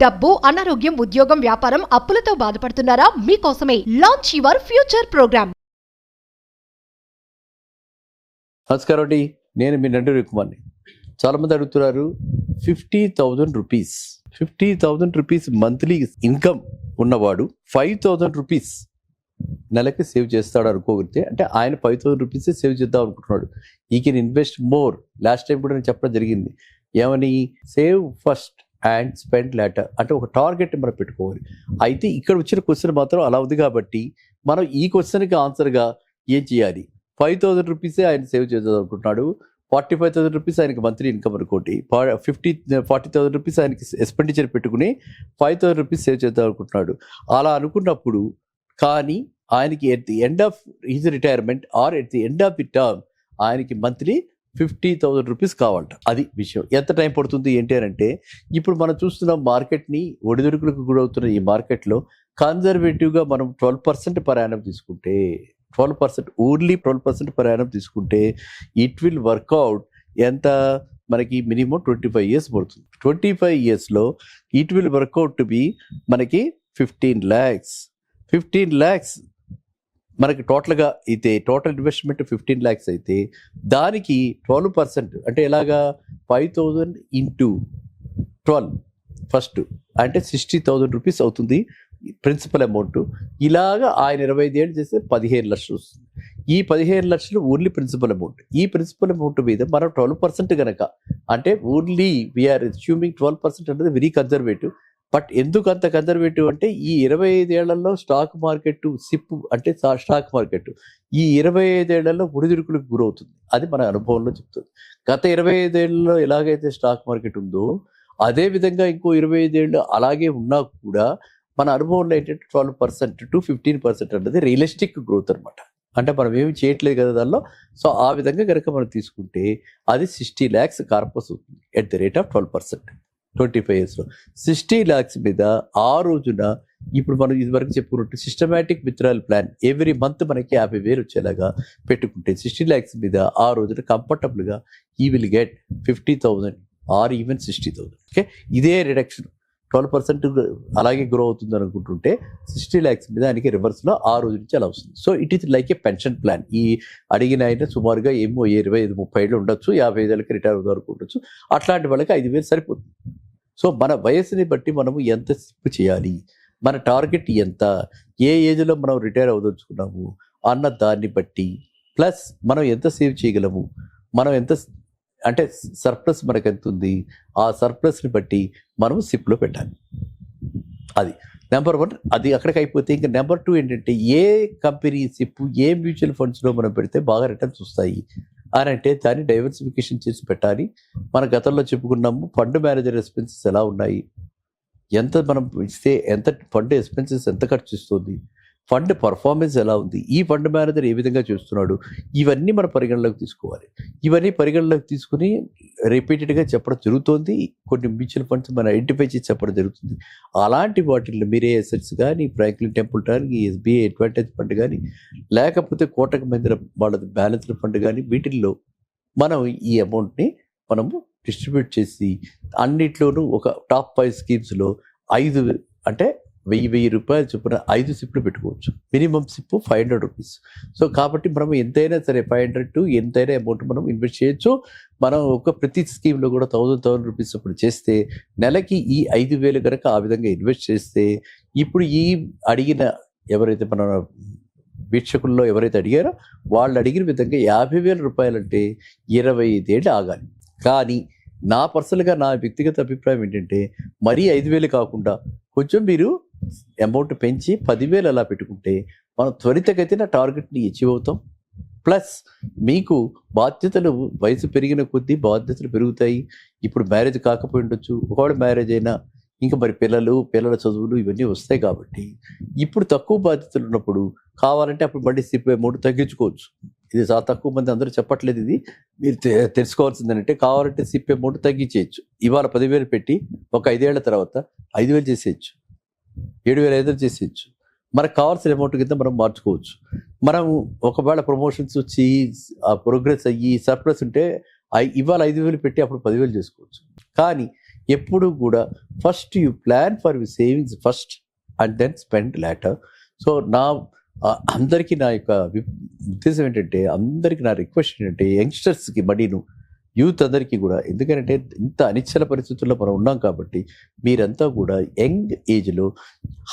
డబ్బు, అనారోగ్యం, ఉద్యోగం, వ్యాపారం, అప్పులతో బాధపడుతున్నారా? మీకోసమే లాంచ్ యువర్ ఫ్యూచర్ ప్రోగ్రామ్. నమస్కారం అండి, నేను మీ నండూరి కుమార్ని. చాలామంది అడుగుతున్నారు 50,000 రూపీస్ 50,000 రూపీస్ మంత్లీ ఇన్కమ్ ఉన్నవాడు 5,000 రూపీస్ నెలకి సేవ్ చేస్తాడు అనుకోగలిగితే, అంటే ఆయన 5,000 రూపీస్ సేవ్ చేద్దాం అనుకుంటున్నాడు. ఈ can invest more. Last time కూడా నేను చెప్పడం జరిగింది, ఏమని? Save first and spend later. అంటే ఒక టార్గెట్ మనం పెట్టుకోవాలి. అయితే ఇక్కడ వచ్చిన క్వశ్చన్ మాత్రం అలా ఉంది కాబట్టి మనం ఈ క్వశ్చన్కి ఆన్సర్గా ఏం చేయాలి? 5,000 రూపీసే ఆయన సేవ్ చేద్దాం అనుకుంటున్నాడు. 45,000 రూపీస్ ఆయనకి మంత్లీ ఇన్కమ్ అనుకోండి. 40,000 రూపీస్ ఆయనకి ఎక్స్పెండిచర్ పెట్టుకుని 5,000 రూపీస్ సేవ్ చేద్దాం అనుకుంటున్నాడు. అలా అనుకున్నప్పుడు కానీ ఆయనకి at the end of his retirement or at the end of the term ఆయనకి మంత్లీ 50,000 రూపీస్ కావాలంట. అది విషయం. ఎంత టైం పడుతుంది ఏంటి అని అంటే, ఇప్పుడు మనం చూస్తున్న మార్కెట్ని ఒడిదుడుకులకు గురవుతున్న ఈ మార్కెట్లో కన్జర్వేటివ్గా మనం 12% పర్ యానం తీసుకుంటే, 12% ఓన్లీ 12% పర్ యానం తీసుకుంటే ఇట్ విల్ వర్కౌట్ ఎంత? మనకి మినిమం 25 ఇయర్స్ పడుతుంది. 25 ఇయర్స్లో it will work out to be మనకి 15 lakhs. 15 lakhs మనకి టోటల్గా అయితే, టోటల్ ఇన్వెస్ట్మెంట్ 15 lakhs అయితే దానికి 12% అంటే ఎలాగా? 5,000 ఇంటూ 12 ఫస్ట్ అంటే 60,000 రూపీస్ అవుతుంది ప్రిన్సిపల్ అమౌంట్. ఇలాగా ఆయన 25 ఏళ్ళు చేస్తే 15 లక్షలు వస్తుంది. ఈ 15 లక్షలు ఓన్లీ ప్రిన్సిపల్ అమౌంట్. ఈ ప్రిన్సిపల్ అమౌంట్ మీద మనం 12% కనుక, అంటే ఓన్లీ వీఆర్ అస్యూమింగ్ 12% అనేది వెరీ కన్జర్వేటివ్. బట్ ఎందుకు అంత కన్జర్వేటివ్ అంటే, ఈ 25 ఏళ్లలో స్టాక్ మార్కెట్ సిప్ అంటే స్టాక్ మార్కెట్ ఈ 25 ఏళ్లలో ఒడిదుడుకులకు గురవుతుంది. అది మన అనుభవంలో చెప్తుంది. గత 25 ఏళ్లలో ఎలాగైతే స్టాక్ మార్కెట్ ఉందో అదే విధంగా ఇంకో 25 ఏళ్ళు అలాగే ఉన్నా కూడా మన అనుభవంలో ఏంటంటే 12% to 15% అనేది రియలిస్టిక్ గ్రోత్ అనమాట. అంటే మనం ఏమి చేయట్లేదు కదా దానిలో. సో ఆ విధంగా కనుక మనం తీసుకుంటే అది 60 lakhs కార్పస్ అవుతుంది ఎట్ ది రేట్ ఆఫ్ 12%. 25 ఇయర్స్లో 60 lakhs మీద ఆ రోజున ఇప్పుడు మనం ఇదివరకు చెప్పుకున్నట్టు systematic withdrawal plan every month మనకి 50,000 వచ్చేలాగా పెట్టుకుంటే 60 lakhs మీద ఆ రోజున కంఫర్టబుల్గా he will get 50,000 or even 60,000. Okay, ఇదే రిడక్షన్ 12% అలాగే గ్రో అవుతుంది అనుకుంటుంటే 60 lakhs మీద ఆయనకి రివర్స్లో ఆ రోజు నుంచి అలా వస్తుంది. So it is like A pension plan. ఈ అడిగిన ఆయన సుమారుగా ఏమో 25-30 ఏళ్ళు ఉండొచ్చు, 55 ఏళ్ళకి రిటైర్ అవుతారు అనుకుంటచ్చు. అట్లాంటి వాళ్ళకి 5,000 సరిపోతుంది. సో మన వయసుని బట్టి మనము ఎంత సిప్ చేయాలి, మన టార్గెట్ ఎంత, ఏ ఏజ్లో మనం రిటైర్ అవదలుచుకున్నాము అన్న దాన్ని బట్టి, ప్లస్ మనం ఎంత సేవ్ చేయగలము, మనం ఎంత అంటే సర్ప్లస్ మనకు ఎంత ఉంది, ఆ సర్ప్లస్ని బట్టి మనం సిప్లో పెట్టాలి. అది నెంబర్ 1. అది అక్కడికి అయిపోతే ఇంకా నెంబర్ 2 ఏంటంటే, ఏ కంపెనీ సిప్ ఏ మ్యూచువల్ ఫండ్స్లో మనం పెడితే బాగా రిటర్న్స్ వస్తాయి అని అంటే దాన్ని డైవర్సిఫికేషన్ చేసి పెట్టాలి. మన గతంలో చెప్పుకున్నాము ఫండ్ మేనేజర్ ఎక్స్పెన్సెస్ ఎలా ఉన్నాయి, ఎంత మనం ఇస్తే ఎంత ఫండ్ ఎక్స్పెన్సెస్ ఎంత ఖర్చు ఇస్తుంది, ఫండ్ పర్ఫార్మెన్స్ ఎలా ఉంది, ఈ ఫండ్ మేనేజర్ ఏ విధంగా చేస్తున్నాడు, ఇవన్నీ మన పరిగణలోకి తీసుకోవాలి. ఇవన్నీ పరిగణలోకి తీసుకుని రిపీటెడ్గా చెప్పడం జరుగుతుంది. కొన్ని మ్యూచువల్ ఫండ్స్ మనం ఐడెంటిఫై చేసి చెప్పడం జరుగుతుంది. అలాంటి వాటిల్లో మీరే ఎసెట్స్ కానీ, ఫ్రాంక్లిన్ టెంపుల్టన్ కానీ, ఎస్బీఐ అడ్వాంటేజ్ ఫండ్ కానీ, లేకపోతే కోటక్ మహీంద్రా వాళ్ళది బ్యాలెన్స్డ్ ఫండ్ కానీ, వీటిల్లో మనం ఈ అమౌంట్ని మనము డిస్ట్రిబ్యూట్ చేసి అన్నిట్లోనూ ఒక టాప్ 5 స్కీమ్స్లో 5 అంటే 1,000 రూపాయలు చొప్పున 5 సిప్లు పెట్టుకోవచ్చు. Minimum SIP 500 rupees. సో కాబట్టి మనం ఎంతైనా సరే 500 to ఎంతైనా అమౌంట్ మనం ఇన్వెస్ట్ చేయొచ్చు. మనం ఒక ప్రతి స్కీమ్లో కూడా 1,000 రూపీస్ అప్పుడు చేస్తే నెలకి ఈ 5,000 కనుక ఆ విధంగా ఇన్వెస్ట్ చేస్తే, ఇప్పుడు ఈ అడిగిన ఎవరైతే మన వీక్షకుల్లో ఎవరైతే అడిగారో వాళ్ళు అడిగిన విధంగా 50,000 రూపాయలంటే 25 ఏళ్ళు ఆగాలి. కానీ నా పర్సనల్గా నా వ్యక్తిగత అభిప్రాయం ఏంటంటే, మరీ 5,000 కాకుండా కొంచెం మీరు అమౌంట్ పెంచి 10,000 అలా పెట్టుకుంటే మనం త్వరితగతిన టార్గెట్ని అచీవ్ అవుతాం. ప్లస్ మీకు బాధ్యతలు వయసు పెరిగిన కొద్దీ బాధ్యతలు పెరుగుతాయి. ఇప్పుడు మ్యారేజ్ కాకపోయి ఉండొచ్చు, ఒకవేళ మ్యారేజ్ అయినా ఇంకా మరి పిల్లల చదువులు ఇవన్నీ వస్తాయి. కాబట్టి ఇప్పుడు తక్కువ బాధ్యతలు ఉన్నప్పుడు కావాలంటే అప్పుడు మళ్ళీ సిప్ అమౌంట్ తగ్గించుకోవచ్చు. ఇది చాలా తక్కువ మంది అందరూ చెప్పట్లేదు. ఇది మీరు తెలుసుకోవాల్సింది ఏంటంటే, కావాలంటే సిప్ అమౌంట్ తగ్గించేయచ్చు. ఇవాళ 10,000 పెట్టి ఒక 5 ఏళ్ల తర్వాత 5,000 చేసేయచ్చు, 7,500 చేసేయచ్చు. మనకు కావాల్సిన అమౌంట్ కింద మనం మార్చుకోవచ్చు. మనం ఒకవేళ ప్రమోషన్స్ వచ్చి ప్రోగ్రెస్ అయ్యి సర్ప్లస్ ఉంటే ఇవాళ 5,000 పెట్టి అప్పుడు 10,000 చేసుకోవచ్చు. కానీ ఎప్పుడు కూడా first you plan for you savings first and then spend later. So అందరికీ నా యొక్క ఉద్దేశం ఏంటంటే, అందరికీ నా రిక్వెస్ట్ ఏంటంటే, యంగ్స్టర్స్కి మడీను యూత్ అందరికీ కూడా, ఎందుకంటే ఇంత అనిశ్చల పరిస్థితుల్లో మనం ఉన్నాం కాబట్టి మీరంతా కూడా యంగ్ ఏజ్లో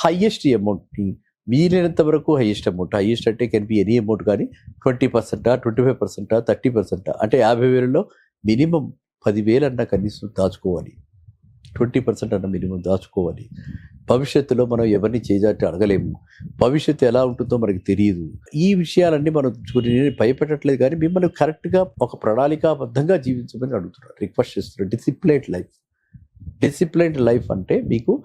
హయ్యెస్ట్ అమౌంట్ని వీలైనంత వరకు హైయెస్ట్ అంటే కెన్ బి ఎనీ అమౌంట్, కానీ 20%, 25%, 30%, అంటే 50,000లో మినిమం 10,000 అన్న కనీసం దాచుకోవాలి. 20% అన్న మినిమం దాచుకోవాలి. భవిష్యత్తులో మనం ఎవరిని చేజాటి అడగలేము. భవిష్యత్తు ఎలా ఉంటుందో మనకి తెలియదు. ఈ విషయాలన్నీ మనం నేను భయపెట్టట్లేదు, కానీ మిమ్మల్ని కరెక్ట్గా ఒక ప్రణాళికాబద్ధంగా జీవించమని అడుగుతున్నారు, రిక్వెస్ట్ చేస్తున్నారు. డిసిప్లైన్డ్ లైఫ్ అంటే మీకు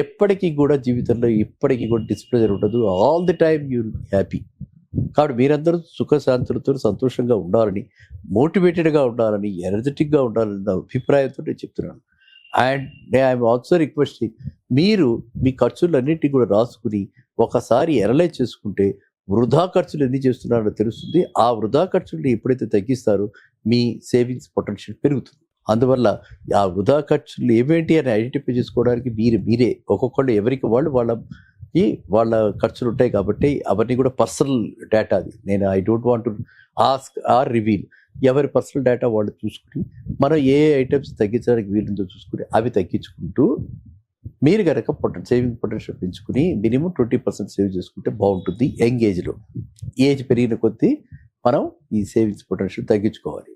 ఎప్పటికీ కూడా జీవితంలో ఎప్పటికీ కూడా డిస్ప్లెజర్ ఉండదు. All the time you happy. కాబట్టి మీరందరూ సుఖశాంతులతో సంతోషంగా ఉండాలని, మోటివేటెడ్గా ఉండాలని, ఎనర్జెటిక్గా ఉండాలని నా అభిప్రాయంతో నేను చెప్తున్నాను. అండ్ ఐఎమ్ ఆల్సో రిక్వెస్టింగ్, మీరు మీ ఖర్చులన్నింటినీ కూడా రాసుకుని ఒకసారి అనలైజ్ చేసుకుంటే వృధా ఖర్చులు ఎన్ని చేస్తున్నారో తెలుస్తుంది. ఆ వృధా ఖర్చుల్ని ఎప్పుడైతే తగ్గిస్తారో మీ సేవింగ్స్ పొటెన్షియల్ పెరుగుతుంది. అందువల్ల ఆ వృధా ఖర్చులు ఏమేంటి అని ఐడెంటిఫై చేసుకోవడానికి మీరే ఒక్కొక్కళ్ళు ఎవరికి వాళ్ళ ఖర్చులు ఉంటాయి కాబట్టి అవన్నీ కూడా పర్సనల్ డేటా. అది నేను I don't want to ask or reveal. ఎవరి పర్సనల్ డేటా వాళ్ళు చూసుకుని మనం ఏ ఐటమ్స్ తగ్గించడానికి వీలుందో చూసుకుని అవి తగ్గించుకుంటూ మీరు కనుక సేవింగ్ పొటెన్షియల్ పెంచుకుని మినిమం 20% సేవ్ చేసుకుంటే బాగుంటుంది. యంగ్ ఏజ్లో. ఏజ్ పెరిగిన కొద్దీ మనం ఈ సేవింగ్స్ పొటెన్షియల్ తగ్గించుకోవాలి.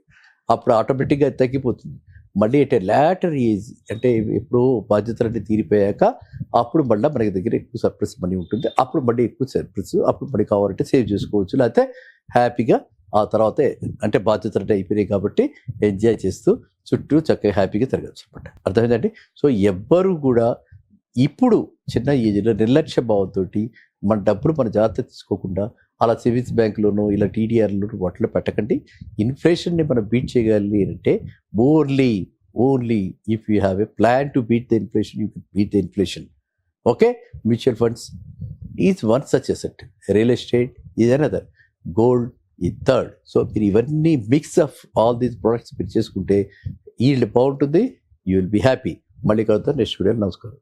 అప్పుడు ఆటోమేటిక్గా తగ్గిపోతుంది. మళ్ళీ అంటే లేటర్ ఏజ్ అంటే ఎప్పుడో బాధ్యతలన్నీ తీరిపోయాక అప్పుడు మళ్ళీ మనకి దగ్గర ఎక్కువ సర్ప్లస్ మనీ ఉంటుంది. అప్పుడు మళ్ళీ ఎక్కువ సర్ప్లస్, అప్పుడు మళ్ళీ కావాలంటే సేవ్ చేసుకోవచ్చు. లేకపోతే హ్యాపీగా ఆ తర్వాత అంటే బాధ్యతలు అయిపోయినాయి కాబట్టి ఎంజాయ్ చేస్తూ చుట్టూ చక్కగా హ్యాపీగా తిరగచ్చు అనమాట. అర్థమైందండి? సో ఎవ్వరూ కూడా ఇప్పుడు చిన్న ఏజ్లో నిర్లక్ష్య భావంతో మన డబ్బులు మన జాగ్రత్త తీసుకోకుండా అలా సేవింగ్స్ బ్యాంకులోనూ ఇలా టీడీఆర్లోనూ వాటిలో పెట్టకండి. ఇన్ఫ్లేషన్ని మనం బీట్ చేయగలి అంటే only if you have a plan to beat the inflation, you can beat the inflation. Okay, mutual funds is one such asset, real estate is another, gold ఈ థర్డ్. సో మీరు ఇవన్నీ mix of all these products మీరు చేసుకుంటే yield బాగుంటుంది. You will be happy. మళ్ళీ కలుద్దాం next video. నమస్కారం.